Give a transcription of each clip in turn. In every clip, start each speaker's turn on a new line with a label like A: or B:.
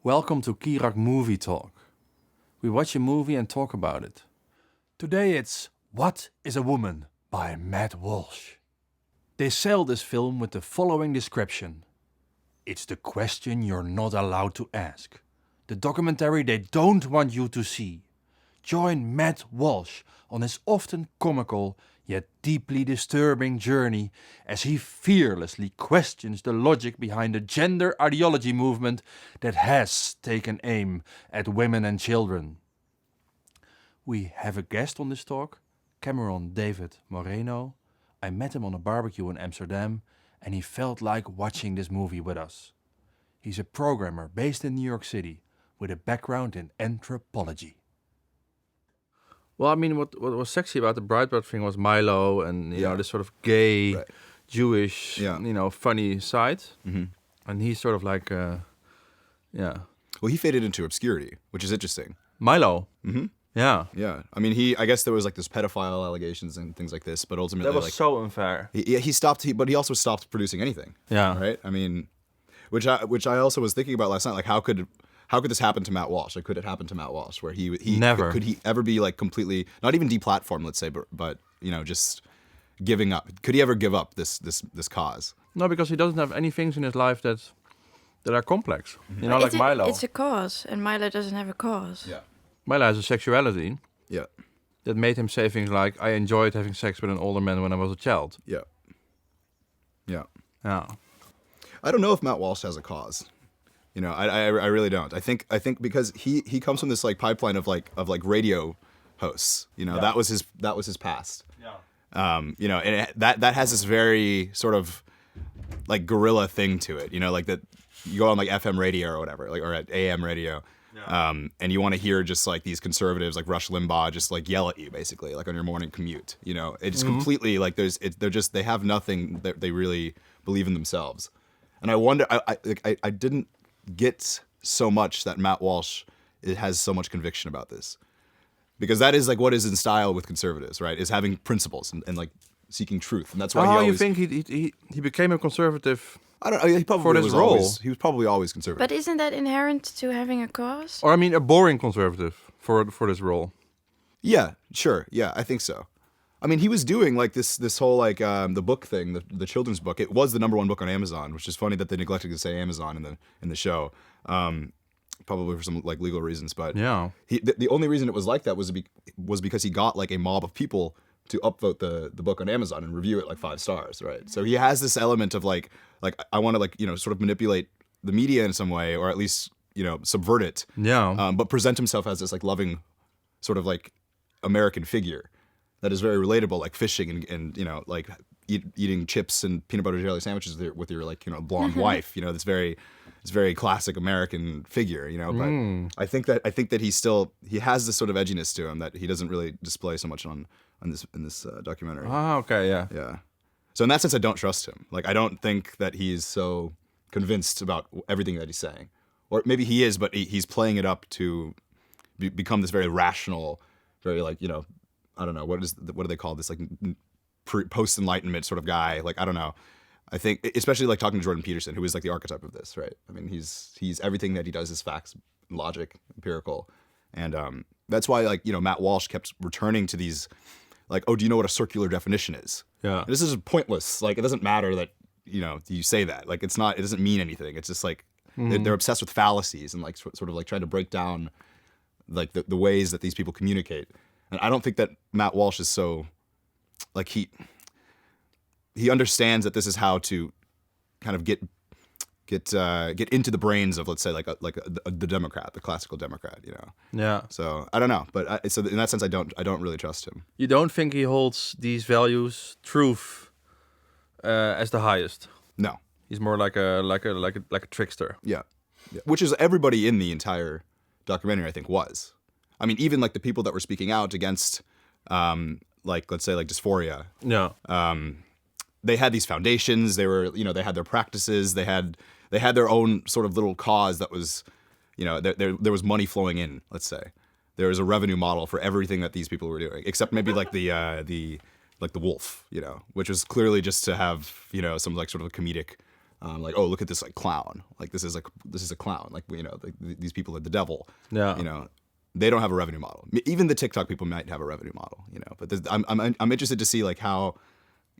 A: Welcome to KIRAC Movie Talk. We watch a movie and talk about it. Today it's What is a Woman by Matt Walsh. They sell this film with the following description. It's the question you're not allowed to ask. The documentary they don't want you to see. Join Matt Walsh on his often comical yet deeply disturbing journey as he fearlessly questions the logic behind the gender ideology movement that has taken aim at women and children. We have a guest on this talk, Cameron David Moreno. I met him on a barbecue in Amsterdam and he felt like watching this movie with us. He's a programmer based in New York City with a background in anthropology. Well, I mean, what was sexy about the Breitbart thing was Milo and, you know, this sort of gay, right, Jewish, funny side. Mm-hmm. And he's sort of like,
B: Well, he faded into obscurity, which is interesting.
A: Milo.
B: Mm-hmm.
A: Yeah.
B: Yeah. I mean, I guess there was like this pedophile allegations and things like this, but ultimately,
A: that was so unfair.
B: He stopped, but he also stopped producing anything.
A: Yeah.
B: Right. I mean, which I also was thinking about last night. Like, how could this happen to Matt Walsh? Like, could it happen to Matt Walsh, where he
A: never
B: could he ever be like completely not even deplatformed, let's say, but just giving up? Could he ever give up this cause?
A: No, because he doesn't have any things in his life that are complex. Mm-hmm. You know, like Milo.
C: It's a cause, and Milo doesn't have a cause.
B: Yeah.
A: Milo has a sexuality.
B: Yeah.
A: That made him say things like, "I enjoyed having sex with an older man when I was a child."
B: Yeah. Yeah.
A: Yeah.
B: I don't know if Matt Walsh has a cause. You know, I really don't. I think because he comes from this like pipeline of radio hosts. You know, that was his past. Yeah. You know, and that has this very sort of like guerrilla thing to it. You know, like that you go on like FM radio or whatever, like or at AM radio. Yeah. And you want to hear just like these conservatives like Rush Limbaugh just like yell at you basically like on your morning commute. You know, it's completely like they have nothing that they really believe in themselves. And I wonder, I didn't get so much that Matt Walsh has so much conviction about this, because that is like what is in style with conservatives, right? Is having principles and like seeking truth, and that's why.
A: Oh, you think he became a conservative?
B: I don't. He probably
A: for this role.
B: He was probably always conservative.
C: But isn't that inherent to having a cause?
A: Or I mean, a boring conservative for this role.
B: Yeah, sure. Yeah, I think so. I mean, he was doing like this whole like the book thing, the children's book. It was the #1 book on Amazon, which is funny that they neglected to say Amazon in the show, probably for some like legal reasons. But
A: yeah,
B: the only reason it was like that was because he got like a mob of people to upvote the book on Amazon and review it like 5 stars, right? So he has this element of like I want to like sort of manipulate the media in some way, or at least subvert it.
A: Yeah.
B: But present himself as this like loving, sort of like American figure that is very relatable, like fishing and like eating chips and peanut butter jelly sandwiches with your like blonde wife. It's very classic American figure. But I think that he has this sort of edginess to him that he doesn't really display so much in this documentary.
A: Ah, okay, yeah.
B: Yeah. So in that sense, I don't trust him. Like, I don't think that he's so convinced about everything that he's saying, or maybe he is, but he's playing it up to become this very rational, very like I don't know, what do they call this, like post-enlightenment sort of guy? Like, I don't know. I think, especially like talking to Jordan Peterson, who is like the archetype of this, right? I mean, he's everything that he does is facts, logic, empirical, and that's why like Matt Walsh kept returning to these, like, oh, do you know what a circular definition is?
A: Yeah.
B: And this is pointless. Like, it doesn't matter that you say that. Like, it doesn't mean anything. It's just like they're obsessed with fallacies and like sort of like trying to break down like the ways that these people communicate. And I don't think that Matt Walsh is so, like, he understands that this is how to kind of get into the brains of, let's say, the Democrat, the classical Democrat,
A: Yeah.
B: So I don't know, but so in that sense, I don't really trust him.
A: You don't think he holds these values, truth, as the highest?
B: No.
A: He's more like a trickster.
B: Yeah. Which is everybody in the entire documentary, I think, was. I mean, even like the people that were speaking out against, like, let's say, like dysphoria.
A: Yeah.
B: They had these foundations. They were, they had their practices. They had their own sort of little cause that was, there was money flowing in. Let's say there was a revenue model for everything that these people were doing, except maybe like the wolf, which was clearly just to have, some like sort of a comedic Like, oh, look at this like clown. Like this is a clown. Like these people are the devil.
A: Yeah.
B: They don't have a revenue model. Even the TikTok people might have a revenue model. But I'm interested to see like how,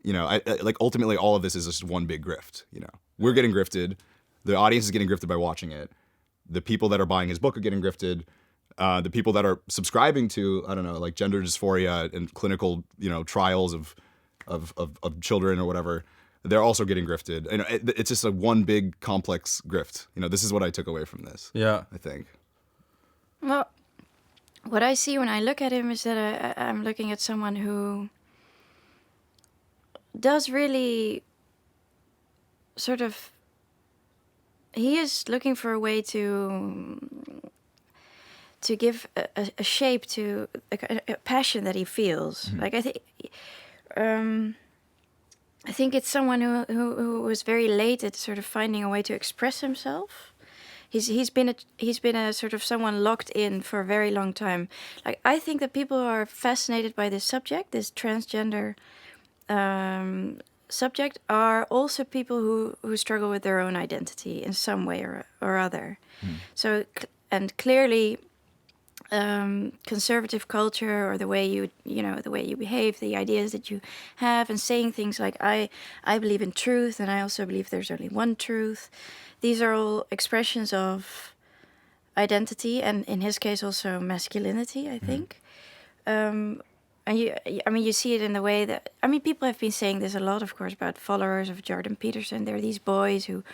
B: like ultimately all of this is just one big grift. We're getting grifted. The audience is getting grifted by watching it. The people that are buying his book are getting grifted. The people that are subscribing to, I don't know, like gender dysphoria and clinical, trials of children or whatever, they're also getting grifted. It's just a one big complex grift. This is what I took away from this.
A: Yeah.
B: I think.
C: Well, what I see when I look at him is that I'm looking at someone who does really sort of... He is looking for a way to give a shape to a passion that he feels. Like I think it's someone who was very late at sort of finding a way to express himself. He's been a sort of someone locked in for a very long time. Like I think that people who are fascinated by this subject, this transgender subject, are also people who struggle with their own identity in some way or other. So and clearly, conservative culture, or the way the way you behave, the ideas that you have, and saying things like I believe in truth, and I also believe there's only one truth. These are all expressions of identity, and in his case also masculinity, I think. And you see it in the way that, people have been saying this a lot, of course, about followers of Jordan Peterson. There are these boys who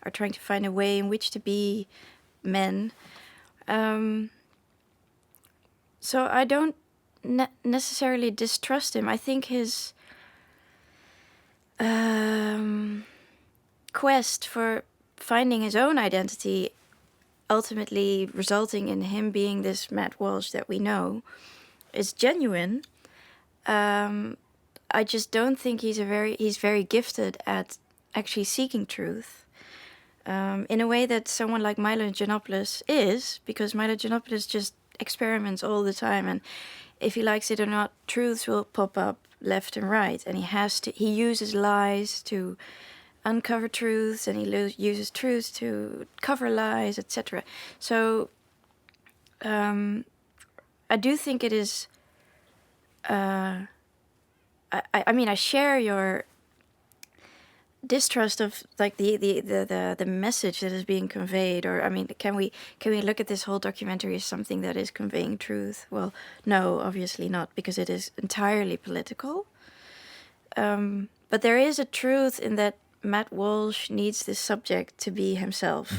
C: are trying to find a way in which to be men. So I don't necessarily distrust him. I think his quest for finding his own identity, ultimately resulting in him being this Matt Walsh that we know, is genuine. I just don't think he's very gifted at actually seeking truth, in a way that someone like Milo Yiannopoulos is, because Milo Yiannopoulos just experiments all the time, and if he likes it or not, truths will pop up left and right, and he uses lies to uncover truths, and he uses truths to cover lies, etc. So I do think it is I share your distrust of like the message that is being conveyed, or can we look at this whole documentary as something that is conveying truth? Well, no, obviously not, because it is entirely political. But there is a truth in that Matt Walsh needs this subject to be himself.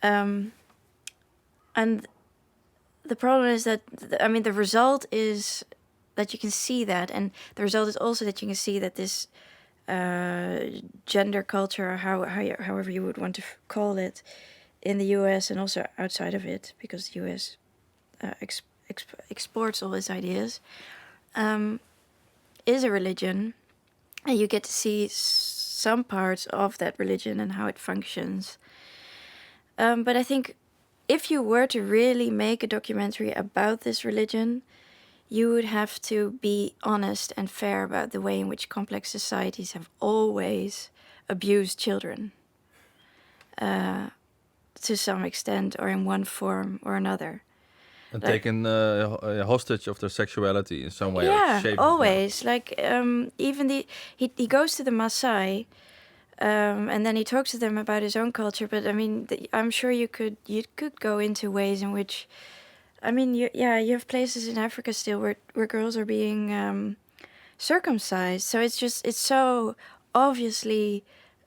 C: And the problem is that the result is that you can see that, and the result is also that you can see that this gender culture, or however you would want to call it, in the US and also outside of it, because the US exports all its ideas, is a religion, and you get to see some parts of that religion and how it functions. But I think if you were to really make a documentary about this religion, you would have to be honest and fair about the way in which complex societies have always abused children, to some extent, or in one form or another.
A: And taken hostage of their sexuality in some way.
C: Yeah,
A: or shape.
C: always. Like even he goes to the Maasai, and then he talks to them about his own culture. But I'm sure you could go into ways in which, you have places in Africa still where girls are being circumcised. So it's so obviously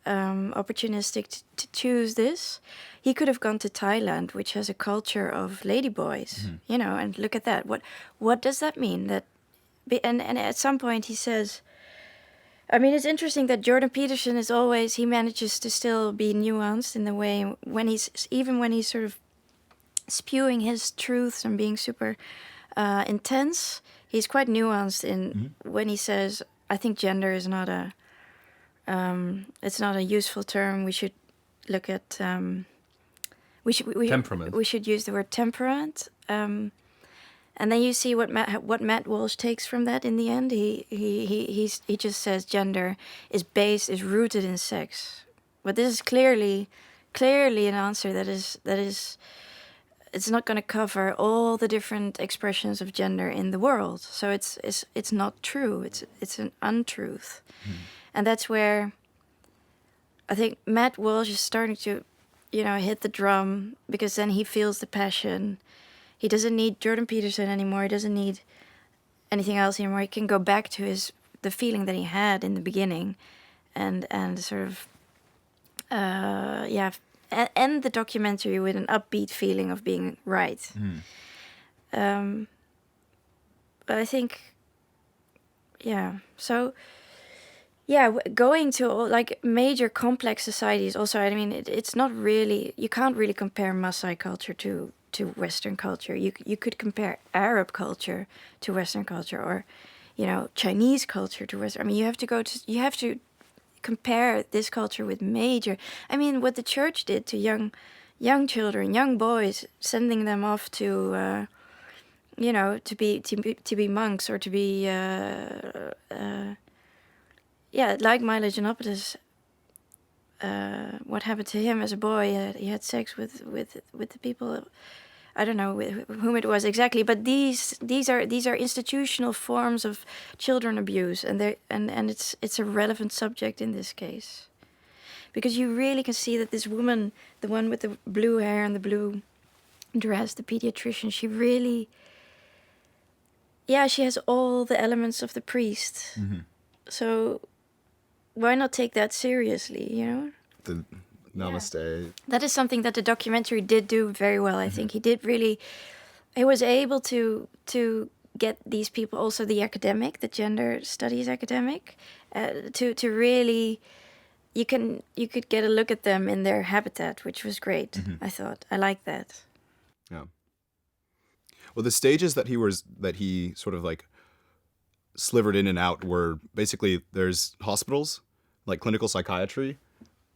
C: opportunistic to choose this. He could have gone to Thailand, which has a culture of ladyboys, and look at that. What does that mean? And at some point he says, it's interesting that Jordan Peterson he manages to still be nuanced in the way when he's sort of spewing his truths and being super intense. He's quite nuanced in when he says, I think gender is not it's not a useful term. We should look at temperament. We should use the word temperament. And And then you see what Matt Walsh takes from that in the end. He just says gender is rooted in sex, but this is clearly an answer that is it's not going to cover all the different expressions of gender in the world. So it's not true. It's an untruth, and that's where I think Matt Walsh is starting to, hit the drum, because then he feels the passion. He doesn't need Jordan Peterson anymore. He doesn't need anything else anymore. He can go back to the feeling that he had in the beginning, and sort of end the documentary with an upbeat feeling of being right. But I think, so. Yeah, going to like major complex societies also, I mean, it's not really, you can't really compare Maasai culture to Western culture. You could compare Arab culture to Western culture, or, Chinese culture to Western. I mean, you have to compare this culture with major, I mean, what the church did to young children, young boys, sending them off to, to be monks, or to be, like Milo Yiannopoulos, what happened to him as a boy? He had sex with the people. I don't know with whom it was exactly, but these are institutional forms of children abuse, and it's a relevant subject in this case, because you really can see that this woman, the one with the blue hair and the blue dress, the pediatrician, she really, she has all the elements of the priest. So why not take that seriously,
B: The namaste.
C: Yeah. That is something that the documentary did do very well, I think. He was able to get these people, also the academic, the gender studies academic, to really, you could get a look at them in their habitat, which was great, I thought. I like that.
B: Yeah. Well, the stages that he sort of like slivered in and out were basically, there's hospitals, like clinical psychiatry,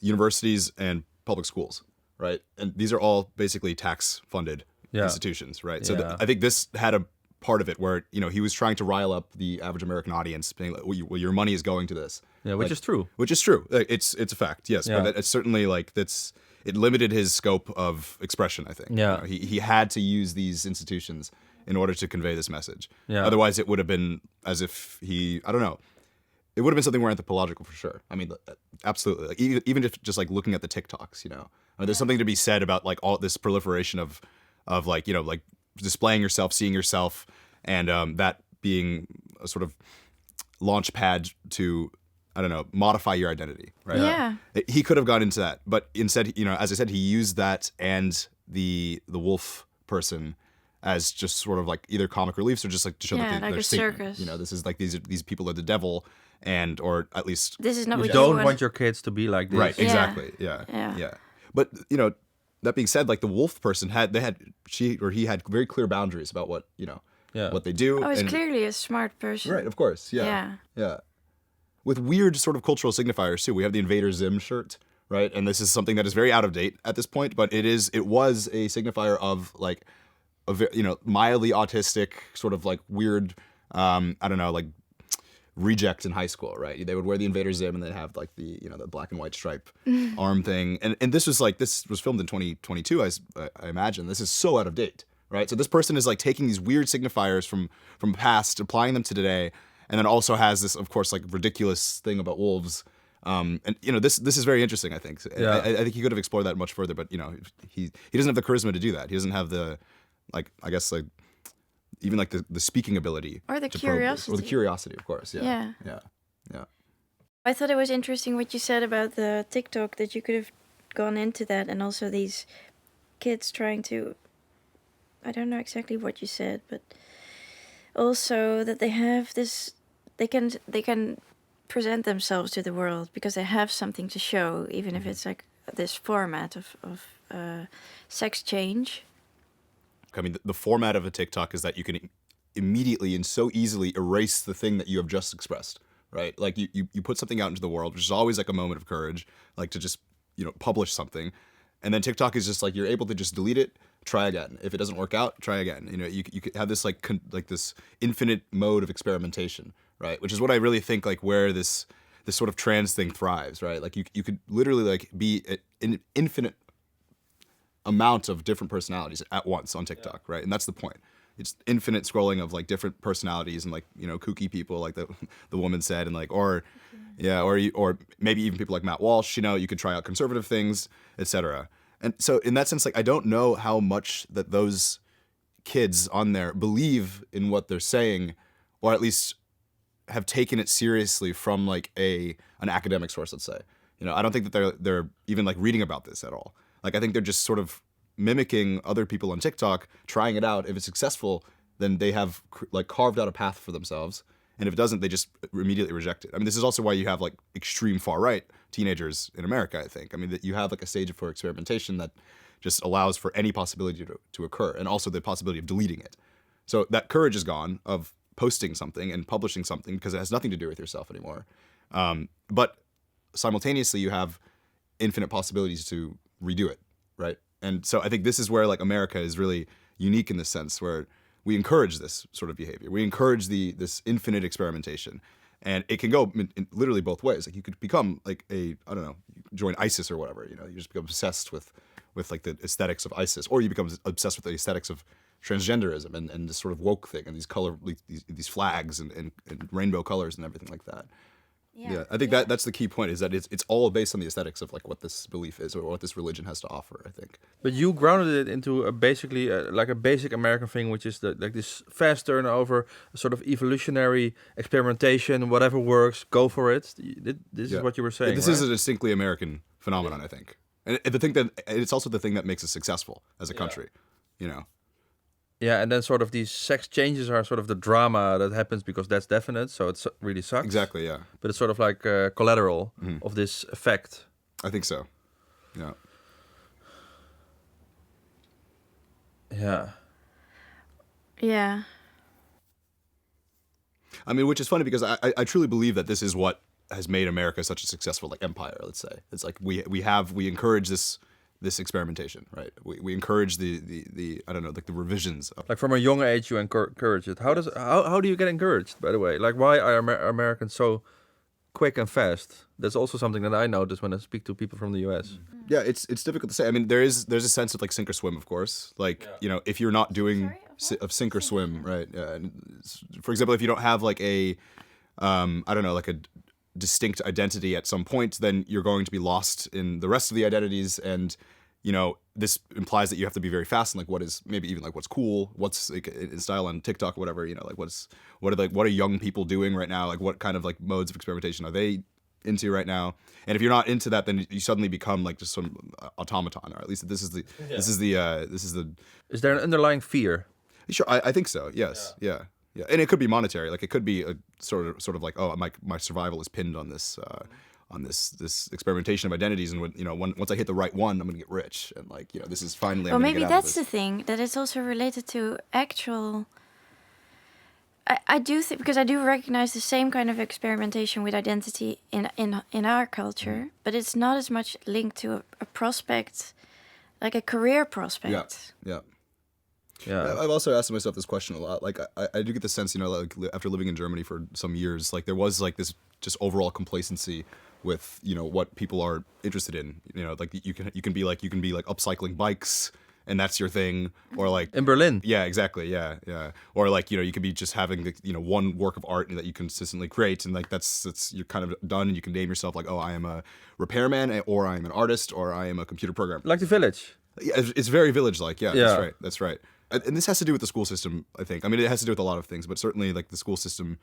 B: universities, and public schools, right? And these are all basically tax-funded institutions, right? So I think this had a part of it where, he was trying to rile up the average American audience, being like, well, your money is going to this.
A: Yeah, which is true.
B: Which is true. It's a fact, yes. Yeah. But it's certainly like, it limited his scope of expression, I think.
A: Yeah.
B: He had to use these institutions in order to convey this message. Yeah. Otherwise, it would have been as if I don't know. It would have been something more anthropological for sure. I mean, absolutely. Like, even if just like looking at the TikToks, I mean, there's something to be said about like all this proliferation of like, like displaying yourself, seeing yourself, and that being a sort of launch pad to, I don't know, modify your identity, right?
C: Yeah.
B: He could have gone into that, but instead, as I said, he used that and the wolf person as just sort of like either comic reliefs or just like to show that
C: like
B: they're
C: a circus.
B: This is like these people are the devil, or at least
C: this is not what
A: you don't want your kids to be like this.
B: Right, exactly. Yeah. But that being said, like the wolf person he had very clear boundaries about what what they do.
C: Oh, he's clearly a smart person.
B: Right, of course. Yeah. With weird sort of cultural signifiers too. We have the Invader Zim shirt, right? And this is something that is very out of date at this point, but it was a signifier of like mildly autistic, sort of like weird, I don't know, like reject in high school, right? They would wear the Invader Zim and they'd have like the the black and white stripe arm thing. And this was filmed in 2022, I imagine. This is so out of date, right? So this person is like taking these weird signifiers from past, applying them to today, and then also has this, of course, like ridiculous thing about wolves. And this is very interesting, I think. Yeah. I think he could have explored that much further, but he doesn't have the charisma to do that. He doesn't have the even like the speaking ability
C: or the curiosity,
B: of course. Yeah.
C: I thought it was interesting what you said about the TikTok, that you could have gone into that, and also these kids trying to, I don't know exactly what you said, but also that they have this, they can present themselves to the world because they have something to show, even if it's like this format of sex change.
B: I mean, the format of a TikTok is that you can immediately and so easily erase the thing that you have just expressed, right? Like you put something out into the world, which is always like a moment of courage, like to just, publish something. And then TikTok is just like, you're able to just delete it, try again. If it doesn't work out, try again. You know, you could have this like this infinite mode of experimentation, right? Which is what I really think like where this sort of trans thing thrives, right? Like you could literally like be an infinite amount of different personalities at once on TikTok, right? And that's the point. It's infinite scrolling of like different personalities and like, you know, kooky people like the woman said, and like or maybe even people like Matt Walsh. You know, you could try out conservative things, etc. And so in that sense, like I don't know how much that those kids on there believe in what they're saying, or at least have taken it seriously from like an academic source, let's say. You know, I don't think that they're even like reading about this at all. Like I think they're just sort of mimicking other people on TikTok, trying it out. If it's successful, then they have like carved out a path for themselves. And if it doesn't, they just immediately reject it. I mean, this is also why you have like extreme far right teenagers in America, I think. I mean, that you have like a stage for experimentation that just allows for any possibility to occur, and also the possibility of deleting it. So that courage is gone of posting something and publishing something because it has nothing to do with yourself anymore. But simultaneously, you have infinite possibilities to redo it, right? And so I think this is where like America is really unique in this sense, where we encourage this sort of behavior. We encourage this infinite experimentation, and it can go in literally both ways. Like you could become like join ISIS or whatever. You know, you just become obsessed with like the aesthetics of ISIS, or you become obsessed with the aesthetics of transgenderism and this sort of woke thing and these flags and rainbow colors and everything like that. Yeah, I think that's the key point, is that it's all based on the aesthetics of like what this belief is or what this religion has to offer, I think.
A: But you grounded it into basically like a basic American thing, which is like this fast turnover, a sort of evolutionary experimentation. Whatever works, go for it. This is what you were saying.
B: This is a distinctly American phenomenon, I think, and the thing that it's also the thing that makes us successful as a country, you know.
A: Yeah, and then sort of these sex changes are sort of the drama that happens because that's definite, so it really sucks.
B: Exactly, yeah.
A: But it's sort of like collateral of this effect.
B: I think so. Yeah.
A: Yeah.
C: Yeah.
B: I mean, which is funny because I truly believe that this is what has made America such a successful like empire, let's say. It's like we encourage this experimentation, right? We encourage the I don't know, like the revisions.
A: Like from a young age, you encourage it. How do you get encouraged, by the way? Like why are Americans so quick and fast? That's also something that I notice when I speak to people from the US.
B: Yeah, it's difficult to say. I mean, there's a sense of like sink or swim, of course. Like, you know, if you're not doing of sink or swim, right? And for example, if you don't have like a I don't know, like a distinct identity at some point, then you're going to be lost in the rest of the identities. And you know, this implies that you have to be very fast and like what is maybe even like what's cool, what's like in style on TikTok or whatever, you know, like what are young people doing right now, like what kind of like modes of experimentation are they into right now? And if you're not into that, then you suddenly become like just some automaton, or at least this is the
A: Is there an underlying fear?
B: Sure, I think so. Yes, yeah. And it could be monetary. Like it could be a sort of like, oh, my survival is pinned on this experimentation of identities, and when, you know, once I hit the right one, I'm gonna get rich, and like, you know, this is finally.
C: Well, maybe that's the thing, that it's also related to actual. I do think, because I do recognize the same kind of experimentation with identity in our culture, but it's not as much linked to a prospect, like a career prospect.
B: Yeah. I've also asked myself this question a lot. Like, I do get the sense, you know, like after living in Germany for some years, like there was like this just overall complacency with, you know, what people are interested in. You know, like you can be like upcycling bikes, and that's your thing, or like
A: in Berlin.
B: Yeah, exactly. Yeah. Or like, you know, you could be just having the, you know, one work of art that you consistently create, and like that's you're kind of done, and you can name yourself like, oh, I am a repairman, or I am an artist, or I am a computer programmer.
A: Like the village.
B: Yeah, it's very village-like. Yeah, that's right. And this has to do with the school system, I think. I mean, it has to do with a lot of things, but certainly like the school system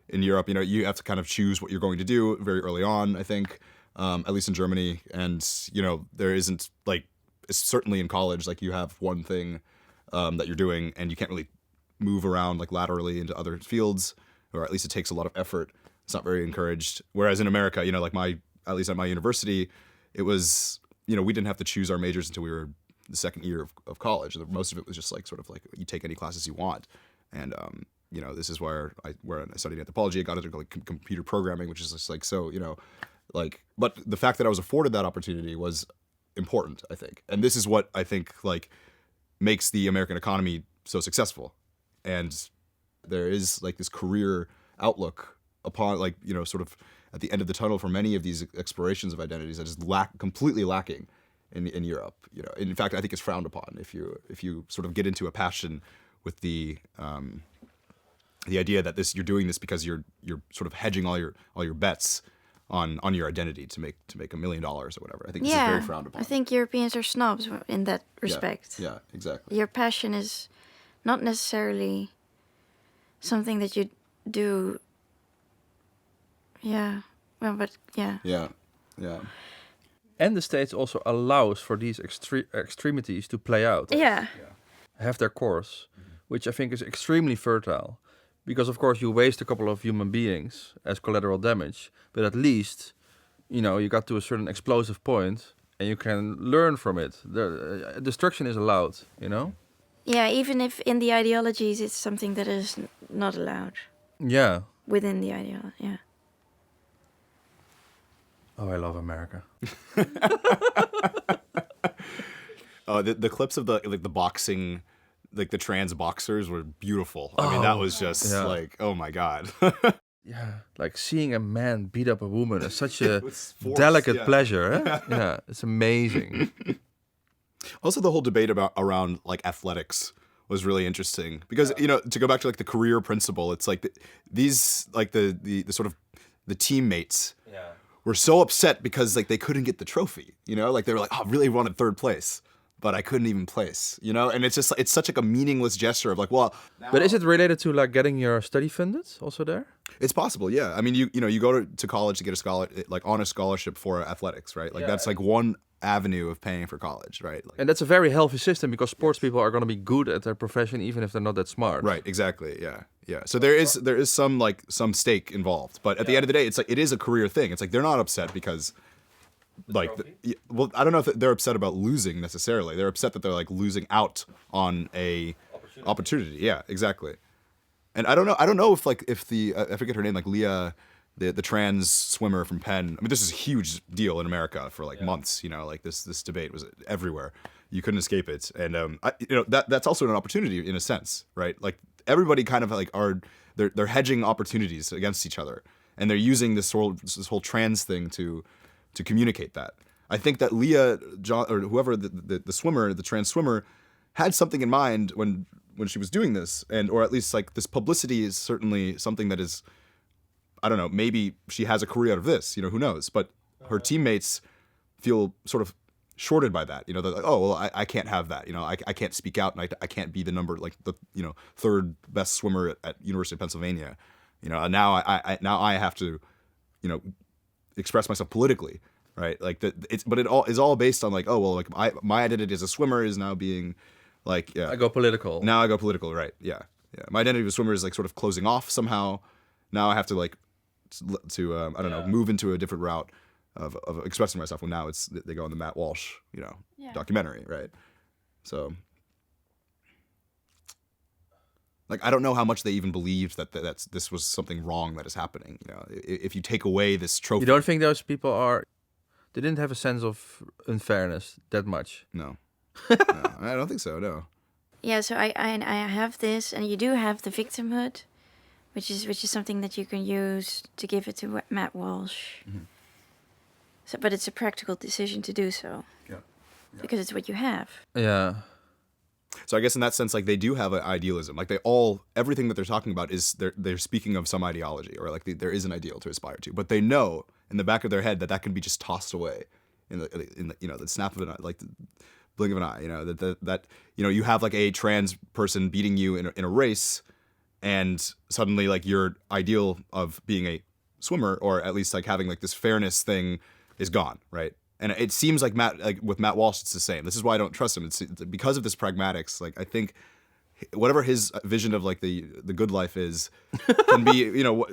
B: in Europe, you know, you have to kind of choose what you're going to do very early on, I think, at least in Germany. And, you know, there isn't like, certainly in college, like you have one thing that you're doing, and you can't really move around like laterally into other fields, or at least it takes a lot of effort. It's not very encouraged. Whereas in America, you know, like at least at my university, it was, you know, we didn't have to choose our majors until we were the second year of college. Most of it was just like sort of like you take any classes you want. And you know, this is where I studied anthropology. I got into like computer programming, which is just like, so, you know, like, but the fact that I was afforded that opportunity was important, I think. And this is what I think like makes the American economy so successful. And there is like this career outlook upon, like, you know, sort of at the end of the tunnel for many of these explorations of identities that is completely lacking in Europe. You know, in fact, I think it's frowned upon if you sort of get into a passion with the idea that you're doing this because you're sort of hedging all your bets on your identity to make $1 million or whatever. I think this is very frowned upon.
C: I think Europeans are snobs in that respect.
B: Yeah, exactly.
C: Your passion is not necessarily something that you do. Yeah. Well, but yeah.
B: Yeah.
A: And the States also allows for these extremities to play out.
C: Yeah.
A: Have their course, which I think is extremely fertile. Because, of course, you waste a couple of human beings as collateral damage, but at least, you know, you got to a certain explosive point and you can learn from it. Destruction is allowed, you know?
C: Yeah, even if in the ideologies it's something that is not allowed.
A: Yeah.
C: Within the ideology, yeah.
A: Oh, I love America.
B: The clips of the boxing, like the trans boxers, were beautiful. I mean, that was just like, oh my God.
A: Yeah, like seeing a man beat up a woman is such a
B: force,
A: delicate pleasure. Eh? Yeah, it's amazing.
B: Also, the whole debate around like athletics was really interesting because, you know, to go back to like the career principle, it's like these like the sort of the teammates were so upset because like they couldn't get the trophy, you know, like they were like, oh, I really wanted third place, but I couldn't even place, you know, and it's just it's such like a meaningless gesture of like, well.
A: But is it related to like getting your study funded also there?
B: It's possible, yeah. I mean, you know, you go to college to get a honor scholarship for athletics, right? Like that's like one avenue of paying for college, right? Like,
A: and that's a very healthy system because sports people are going to be good at their profession even if they're not that smart.
B: Right, exactly, yeah. So there is some stake involved, but at the end of the day, it's like it is a career thing. It's like they're not upset because, like, well, I don't know if they're upset about losing necessarily. They're upset that they're like losing out on a opportunity. Yeah, exactly. And I don't know if I forget her name, like Leah, the trans swimmer from Penn. I mean, this is a huge deal in America for like months. You know, like this debate was everywhere. You couldn't escape it, and you know that's also an opportunity in a sense, right? Like everybody kind of like they're hedging opportunities against each other, and they're using this whole trans thing to communicate that. I think that Leah or whoever the swimmer, the trans swimmer, had something in mind when she was doing this, or at least like this publicity is certainly something that is, I don't know, maybe she has a career out of this, you know, who knows? But her teammates feel sort of shorted by that, you know, they're like, oh, well, I can't have that, you know, I can't speak out, and I can't be the you know, third best swimmer at University of Pennsylvania, you know, and now I have to, you know, express myself politically, right? Like but it all is all based on like, oh, well, like my identity as a swimmer is now being like,
A: I go political.
B: Now I go political, right? Yeah. My identity as a swimmer is like sort of closing off somehow. Now I have to like I don't know, move into a different route of expressing myself. Well, now they go on the Matt Walsh, you know, documentary, right? So, like, I don't know how much they even believed that this was something wrong that is happening. You know, if you take away this trophy.
A: You don't think those people they didn't have a sense of unfairness that much?
B: No. No, I don't think so. No.
C: Yeah, so I have this, and you do have the victimhood, which is something that you can use to give it to Matt Walsh. Mm-hmm. So, but it's a practical decision to do so. Yeah. Because it's what you have.
A: Yeah.
B: So I guess in that sense, like they do have an idealism. Like everything that they're talking about is they're speaking of some ideology, or like there is an ideal to aspire to. But they know in the back of their head that can be just tossed away in the you know, the snap of an eye, like the blink of an eye. You know that you know, you have like a trans person beating you in a race, and suddenly like your ideal of being a swimmer, or at least like having like this fairness thing, is gone, right? And it seems like with Matt Walsh, it's the same. This is why I don't trust him. It's because of this pragmatics. Like I think whatever his vision of like the good life is, can be, you know,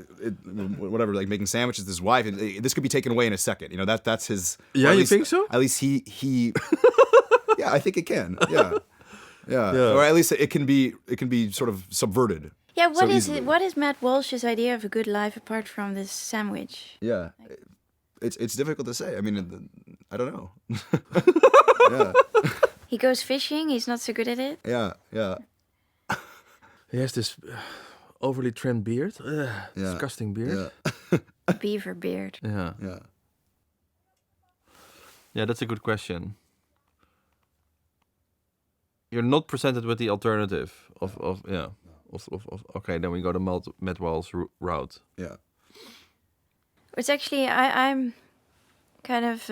B: whatever, like making sandwiches with his wife. This could be taken away in a second. You know, that's his.
A: Yeah, you think so?
B: At least he. Yeah, I think it can. Yeah. Or at least it can be sort of subverted.
C: Yeah. What is Matt Walsh's idea of a good life apart from this sandwich?
B: Yeah. It's difficult to say. I mean, I don't know. Yeah.
C: He goes fishing. He's not so good at it.
B: Yeah.
A: He has this overly trimmed beard. Disgusting beard.
C: Beaver beard.
A: Yeah. Yeah, that's a good question. You're not presented with the alternative of okay, then we go to Matt Walsh route.
B: Yeah.
C: It's actually I'm kind of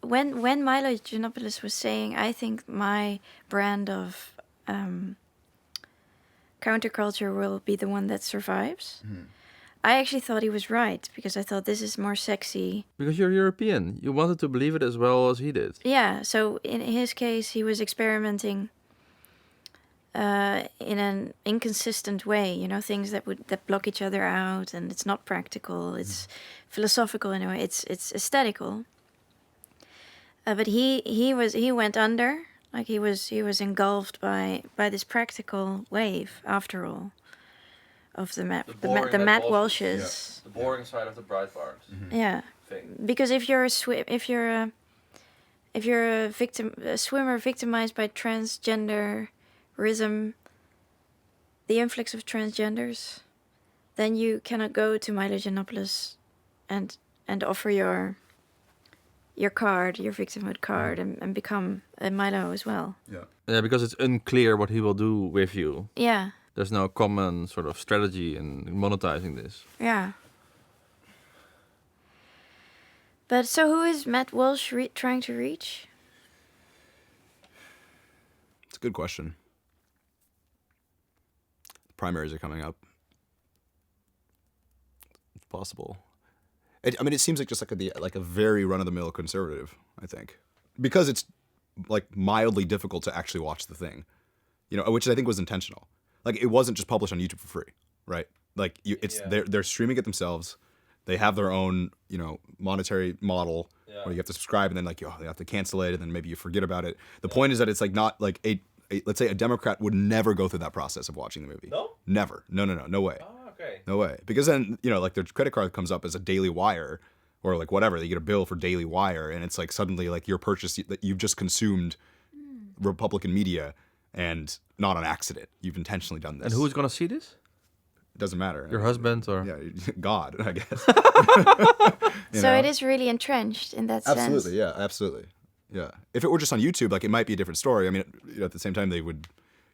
C: when Milo Yiannopoulos was saying, I think my brand of counterculture will be the one that survives. I actually thought he was right, because I thought this is more sexy.
A: Because you're European. You wanted to believe it as well as he did.
C: Yeah, so in his case, he was experimenting in an inconsistent way, you know, things that block each other out, and it's not practical, it's philosophical in a way, it's aesthetical. But he went under, like he was engulfed by this practical wave, after all, of the Matt Walshes.
A: The boring side of the Breitbart thing.
C: Because if you're a swimmer victimized by transgenderism, the influx of transgenders, then you cannot go to Milo Yiannopoulos and offer your card, your victimhood card, and become a Milo as well.
A: Yeah, because it's unclear what he will do with you.
C: Yeah.
A: There's no common sort of strategy in monetizing this.
C: Yeah. But so who is Matt Walsh trying to reach?
B: It's a good question. Primaries are coming up. It's possible. It seems like just like a very run-of-the-mill conservative, I think. Because it's like mildly difficult to actually watch the thing. You know, which I think was intentional. Like, it wasn't just published on YouTube for free, right? Like, they're streaming it themselves. They have their own, you know, monetary model where you have to subscribe, and then like they have to cancel it, and then maybe you forget about it. The point is that it's like not like let's say a Democrat would never go through that process of watching the movie.
A: No?
B: Never. No way.
A: Oh, okay.
B: No way. Because then, you know, like their credit card comes up as a Daily Wire or like whatever. They get a bill for Daily Wire, and it's like suddenly like your purchase that you've just consumed Republican media, and not on accident. You've intentionally done this.
A: And who's going to see this?
B: It doesn't matter.
A: Your husband or?
B: Yeah, God, I guess.
C: So it is really entrenched in that sense.
B: Absolutely, yeah, absolutely. Yeah. If it were just on YouTube, like, it might be a different story. I mean, you know, at the same time, they would,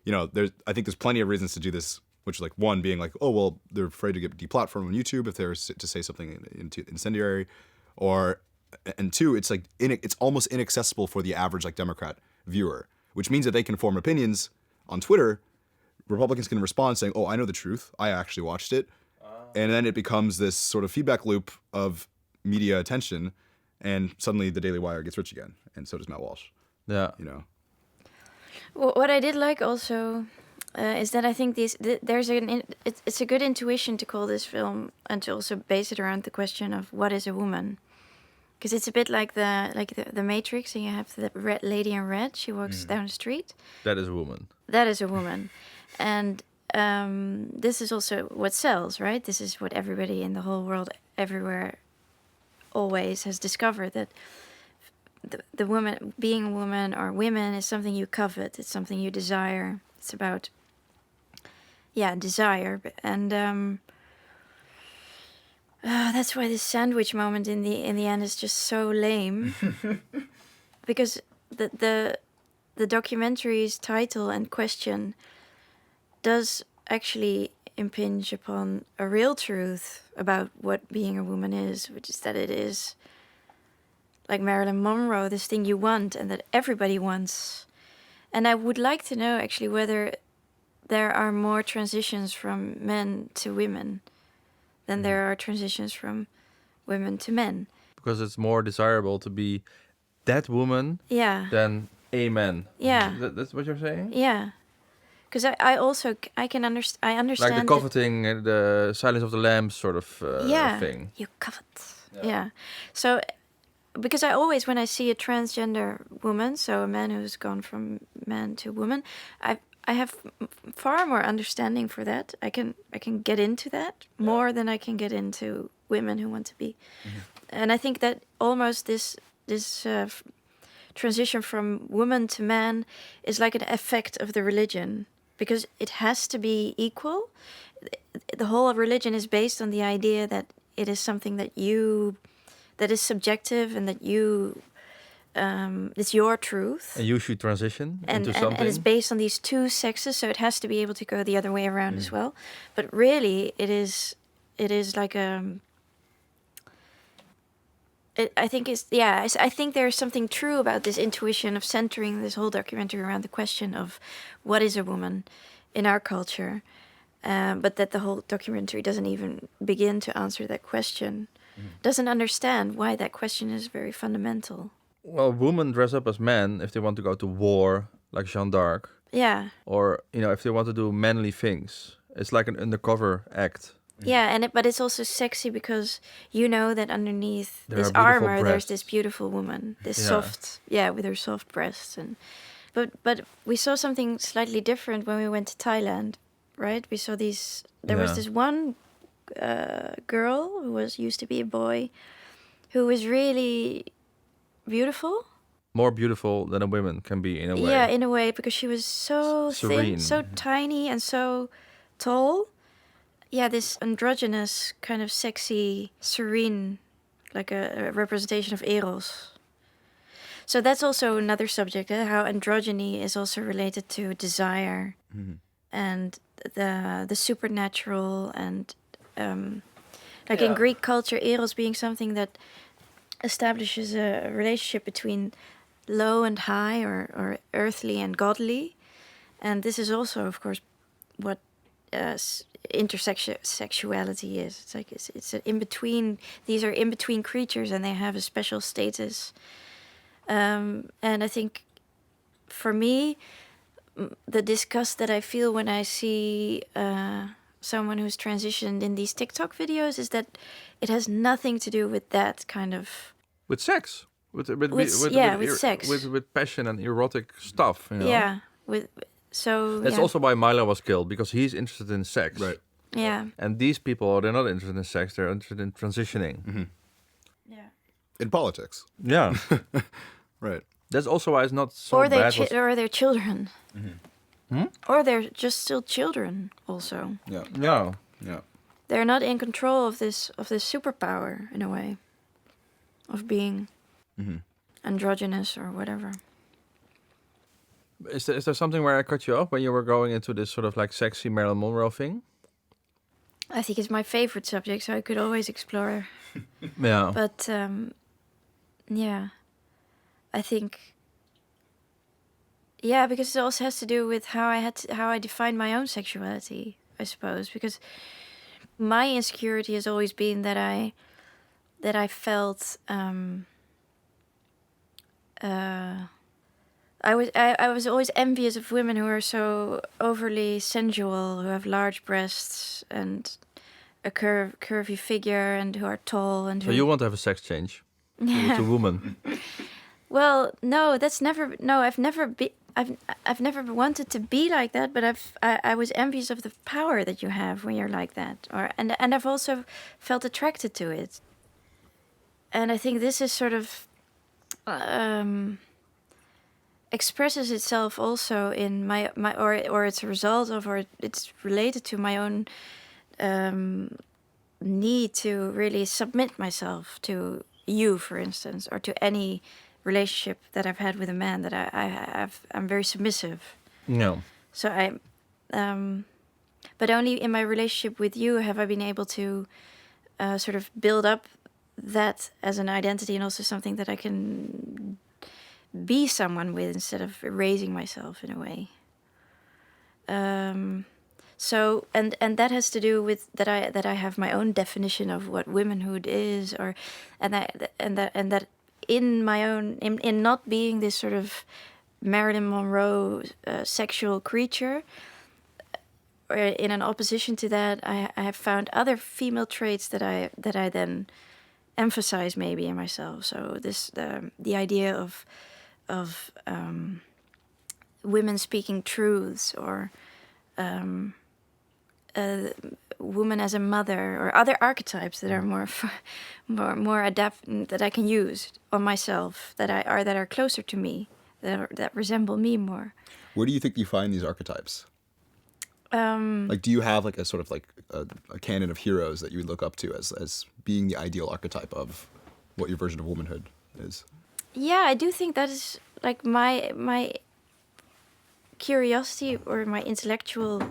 B: you know, I think there's plenty of reasons to do this, which is like, one being like, oh, well, they're afraid to get deplatformed on YouTube if they're to say something incendiary, and two, it's like, it's almost inaccessible for the average, like, Democrat viewer, which means that they can form opinions on Twitter. Republicans can respond saying, oh, I know the truth. I actually watched it. And then it becomes this sort of feedback loop of media attention, and suddenly the Daily Wire gets rich again, and so does Matt Walsh.
A: Yeah.
B: You know.
C: Well, what I did like also is that I think it's a good intuition to call this film and to also base it around the question of what is a woman, because it's a bit like the Matrix, and you have the red lady in red. She walks down the street.
A: That is a woman.
C: That is a woman, and this is also what sells, right? This is what everybody in the whole world, everywhere, always has discovered, that the woman, being a woman or women, is something you covet. It's something you desire. It's about, desire. And that's why this sandwich moment in the end is just so lame, because the documentary's title and question does actually impinge upon a real truth about what being a woman is, which is that it is, like Marilyn Monroe, this thing you want and that everybody wants. And I would like to know actually whether there are more transitions from men to women than there are transitions from women to men.
A: Because it's more desirable to be that woman than a man.
C: Yeah.
A: That's what you're saying?
C: Yeah. Because I can understand. I understand.
A: Like the coveting, the Silence of the Lambs sort of thing.
C: You covet. Yeah. So, because I always, when I see a transgender woman, so a man who's gone from man to woman, I have far more understanding for that. I can get into that more than I can get into women who want to be. And I think that almost this transition from woman to man is like an effect of the religion, because it has to be equal. The whole religion is based on the idea that it is something that is subjective, and that it's your truth.
A: And you should transition into something.
C: And it's based on these two sexes, so it has to be able to go the other way around as well. But really, it is like I think there's something true about this intuition of centering this whole documentary around the question of what is a woman in our culture, but that the whole documentary doesn't even begin to answer that question, doesn't understand why that question is very fundamental.
A: Well, women dress up as men if they want to go to war, like Jeanne d'Arc.
C: Yeah.
A: Or, if they want to do manly things. It's like an undercover act.
C: Yeah, but it's also sexy because you know that underneath
A: There
C: this
A: are beautiful
C: armor, there's
A: breasts.
C: this beautiful woman, this soft, with her soft breasts, but we saw something slightly different when we went to Thailand, right? We saw these. There was this one girl who used to be a boy, who was really beautiful.
A: More beautiful than a woman can be in a way.
C: Yeah, in a way, because she was so
A: Serene.
C: thin, so tiny, and so tall. Yeah, this androgynous, kind of sexy, serene, like a representation of Eros. So that's also another subject, how androgyny is also related to desire and the supernatural, and in Greek culture, Eros being something that establishes a relationship between low and high, or earthly and godly. And this is also, of course, what intersexuality is. It's like it's in between. These are in between creatures, and they have a special status. And I think, for me, the disgust that I feel when I see someone who's transitioned in these TikTok videos is that it has nothing to do with that kind of
A: With sex. With
C: sex.
A: With passion and erotic stuff.
C: Yeah.
A: That's also why Milo was killed, because he's interested in sex.
B: Right.
C: Yeah.
A: And these people, they're not interested in sex, they're interested in transitioning.
C: Yeah.
B: In politics.
A: Yeah.
B: Right.
A: That's also why it's not so
C: Or
A: bad.
C: or their children. Or they're just still children also.
B: Yeah.
A: Yeah.
B: Yeah.
C: They're not in control of this superpower, in a way, of being androgynous or whatever.
A: Is there something where I cut you off when you were going into this sort of like sexy Marilyn Monroe thing?
C: I think it's my favorite subject, so I could always explore.
A: Yeah.
C: But I think, because it also has to do with how I define my own sexuality, I suppose. Because my insecurity has always been that I felt I was always envious of women who are so overly sensual, who have large breasts and a curvy figure, and who are tall, and
A: So you want to have a sex change to woman?
C: Well, no, that's never. No, I've never wanted to be like that, but I was envious of the power that you have when you're like that, and I've also felt attracted to it. And I think this is sort of expresses itself also in my or it's a result of, or it's related to my own need to really submit myself to you, for instance, or to any relationship that I've had with a man, that I'm very submissive.
A: No.
C: So but only in my relationship with you have I been able to sort of build up that as an identity, and also something that I can be someone with instead of erasing myself in a way. So and that has to do with that I have my own definition of what womanhood is, and that in my own in not being this sort of Marilyn Monroe sexual creature, or in an opposition to that, I have found other female traits that I then emphasize maybe in myself. So the idea of women speaking truths, or woman as a mother, or other archetypes that are more adapt that I can use on myself, that are closer to me, that resemble me more.
B: Where do you think you find these archetypes? Like, do you have like a sort of like a canon of heroes that you would look up to as being the ideal archetype of what your version of womanhood is?
C: Yeah, I do think that is like my curiosity, or my intellectual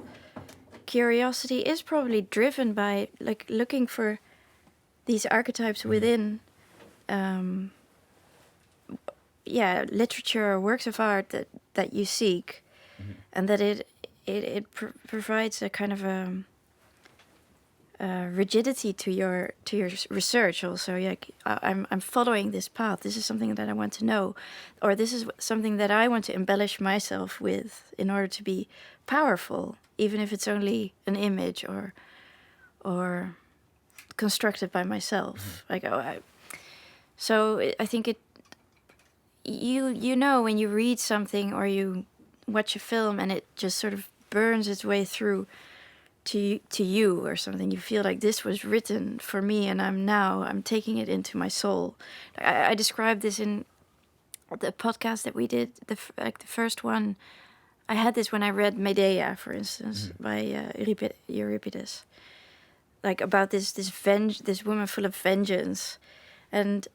C: curiosity is probably driven by like looking for these archetypes within literature or works of art that you seek, and that it provides a kind of rigidity to your research also. Like I'm following this path. This is something that I want to know, or this is something that I want to embellish myself with in order to be powerful, even if it's only an image or constructed by myself. So I think it. You know, when you read something or you watch a film and it just sort of burns its way through to you or something, you feel like this was written for me, and I'm taking it into my soul. I described this in the podcast that we did, the first one. I had this when I read Medea, for instance, by Euripides, like about this woman full of vengeance, and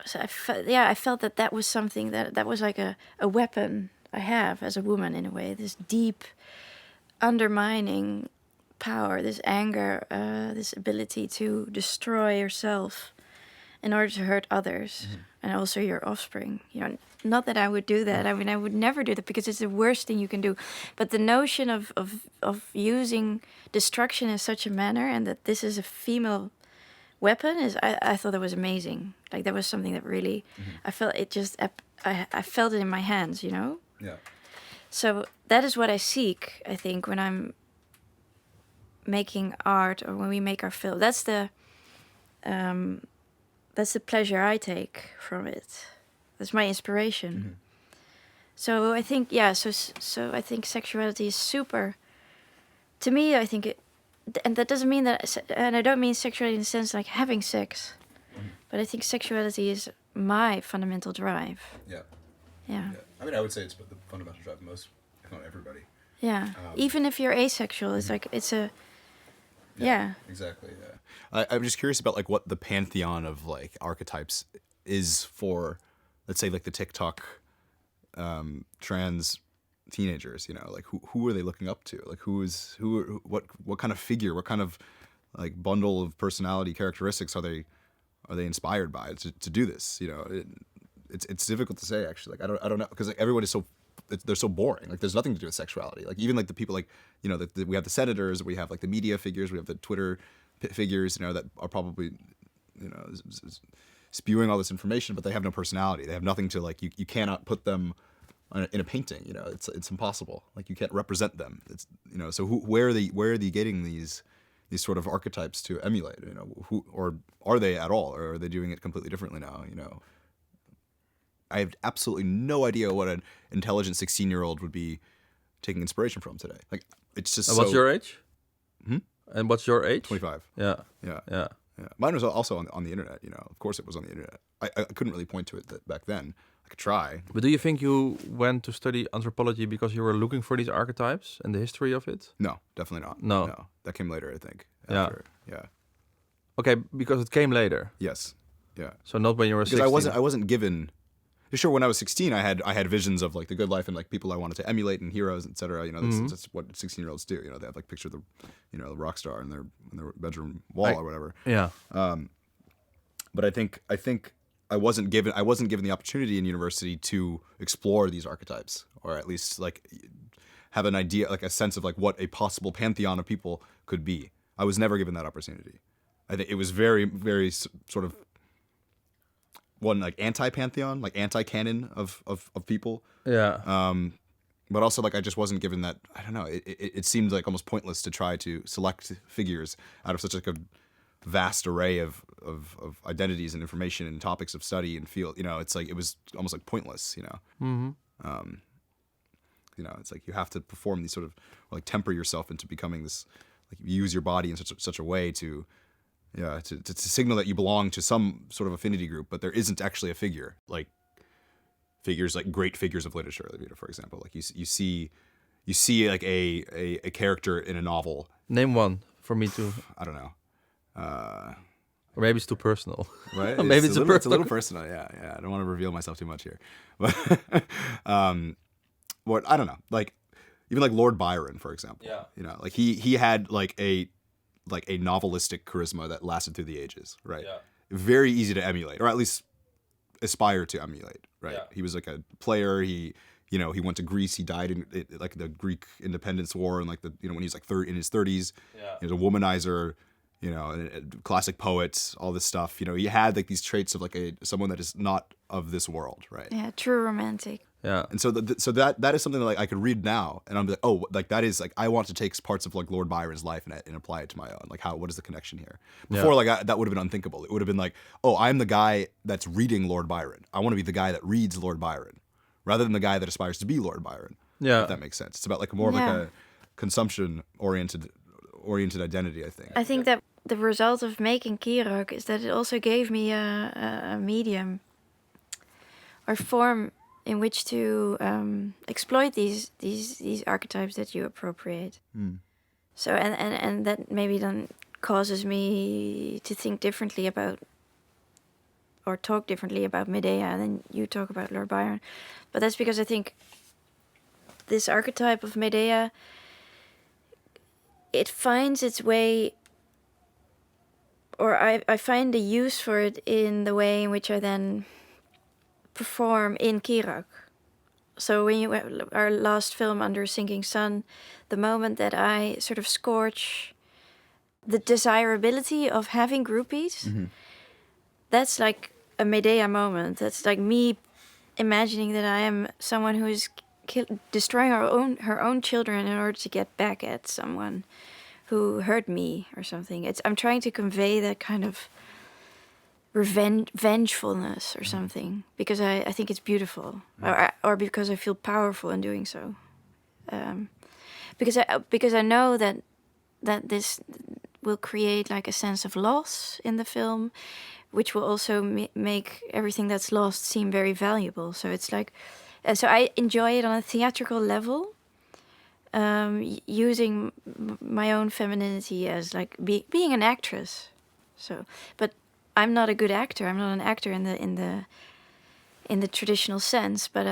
C: so I felt that was something that was like a weapon I have as a woman, in a way, this deep undermining power, this anger, this ability to destroy yourself in order to hurt others, and also your offspring. You know, not that I would do that. I mean, I would never do that, because it's the worst thing you can do. But the notion of using destruction in such a manner, and that this is a female weapon, I thought that was amazing. Like, that was something that really I felt it just I felt it in my hands, you know.
B: Yeah.
C: So that is what I seek, I think, when I'm making art, or when we make our film. That's the pleasure I take from it. That's my inspiration. So I think, so I think sexuality is super. To me, I think it, and that doesn't mean that, and I don't mean sexuality in the sense like having sex, but I think sexuality is my fundamental drive.
B: Yeah.
C: Yeah.
B: I mean, I would say it's the fundamental drive of most, if not everybody.
C: Yeah. Even if you're asexual, it's like, it's a, yeah.
B: Exactly, yeah. I'm just curious about like what the pantheon of like archetypes is for, let's say, like the TikTok trans teenagers, you know, like who are they looking up to? Like what kind of figure, what kind of like bundle of personality characteristics are they inspired by to do this? You know, it's difficult to say, actually. Like I don't know, because like everyone is they're so boring. Like there's nothing to do with sexuality. Like even like the people, like, you know, we have the senators, we have like the media figures, we have the Twitter figures, you know, that are probably, you know, spewing all this information, but they have no personality. They have nothing to, like, you cannot put them in a painting. You know, it's impossible. Like, you can't represent them. It's, you know, so where are they getting these sort of archetypes to emulate? You know, or are they at all, or are they doing it completely differently now? You know, I have absolutely no idea what an intelligent 16-year-old would be taking inspiration from today. Like, it's just.
A: What's your age?
B: Hmm?
A: And what's your age?
B: 25.
A: Yeah.
B: Yeah. Mine was also on the internet. You know, of course it was on the internet. I couldn't really point to it back then. I could try.
A: But do you think you went to study anthropology because you were looking for these archetypes and the history of it?
B: No, definitely not.
A: No.
B: That came later, I think.
A: After.
B: Yeah.
A: Okay, because it came later.
B: Yes. Yeah.
A: So not when you were 16.
B: Because I wasn't given. Sure, when I was 16, I had visions of like the good life and like people I wanted to emulate and heroes, etc. You know, that's what 16-year-olds do. You know, they have like picture the, you know, the rock star in their bedroom wall or whatever.
A: Yeah.
B: But I think I wasn't given the opportunity in university to explore these archetypes, or at least like have an idea, like a sense of like what a possible pantheon of people could be. I was never given that opportunity. I think it was very, very sort of one like anti-pantheon, like anti-canon of people.
A: Yeah.
B: But also like I just wasn't given that. I don't know. It seemed like almost pointless to try to select figures out of such like a vast array of identities and information and topics of study and field. You know, it's like it was almost like pointless. You know. You know, it's like you have to perform these sort of, or like temper yourself into becoming this, like you use your body in such a way to signal that you belong to some sort of affinity group, but there isn't actually a figure. Like figures, like great figures of literature, you know, for example, like you see like a character in a novel.
A: Name one for me too.
B: I don't know.
A: Or maybe it's too personal.
B: Right?
A: Maybe it's a
B: little personal. Yeah. I don't want to reveal myself too much here. But what I don't know. Like even like Lord Byron, for example.
A: Yeah.
B: You know, like he had like a novelistic charisma that lasted through the ages, right?
A: Yeah.
B: Very easy to emulate, or at least aspire to emulate, right?
A: Yeah.
B: He was like a player. He went to Greece. He died in like the Greek Independence War, and like when he was like in his 30s.
A: Yeah.
B: He was a womanizer, classic poet, all this stuff. You know, he had like these traits of like someone that is not of this world, right?
C: Yeah, true romantic.
B: Yeah. And so that is something that like I could read now, and I'm like, oh, like that is like I want to take parts of like Lord Byron's life and apply it to my own. Like what is the connection here? Before that would have been unthinkable. It would have been like, oh, I'm the guy that's reading Lord Byron. I want to be the guy that reads Lord Byron, rather than the guy that aspires to be Lord Byron.
A: Yeah.
B: If that makes sense. It's about like more of like a consumption oriented identity, I think.
C: I think that the result of making KIRAC is that it also gave me a medium or form in which to exploit these archetypes that you appropriate. So and that maybe then causes me to think differently about or talk differently about Medea, and then you talk about Lord Byron. But that's because I think this archetype of Medea, it finds its way, or I find the use for it in the way in which I then perform in KIRAC. So when our last film, Under a Sinking Sun, the moment that I sort of scorch the desirability of having groupies, that's like a Medea moment. That's like me imagining that I am someone who is destroying her own children in order to get back at someone who hurt me or something. I'm trying to convey that kind of vengefulness or something, because I think it's beautiful, or because I feel powerful in doing so. Because I know that this will create like a sense of loss in the film, which will also make everything that's lost seem very valuable. So it's like, so I enjoy it on a theatrical level, using my own femininity as like being an actress. So, but I'm not a good actor. I'm not an actor in the traditional sense. But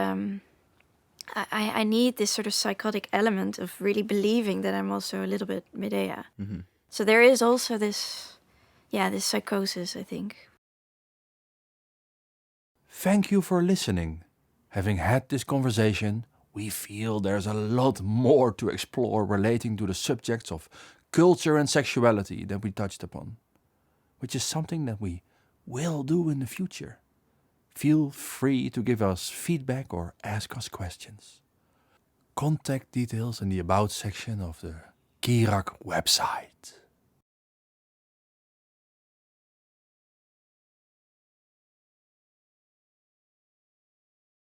C: I need this sort of psychotic element of really believing that I'm also a little bit Medea. So there is also this psychosis, I think.
A: Thank you for listening. Having had this conversation, we feel there's a lot more to explore relating to the subjects of culture and sexuality that we touched upon, which is something that we will do in the future. Feel free to give us feedback or ask us questions. Contact details in the About section of the KIRAC website.